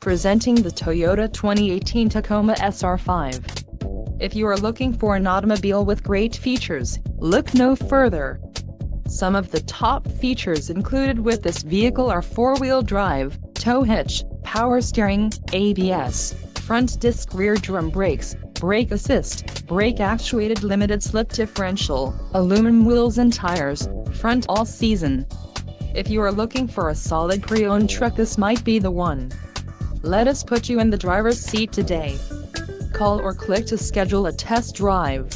Presenting the Toyota 2018 Tacoma SR5. If you are looking for an automobile with great features, look no further. Some of the top features included with this vehicle are 4-wheel drive, tow hitch, power steering, ABS, front disc rear drum brakes, brake assist, brake actuated limited slip differential, aluminum wheels and tires, front all-season. If you are looking for a solid pre-owned truck, this might be the one. Let us put you in the driver's seat today. Call or click to schedule a test drive.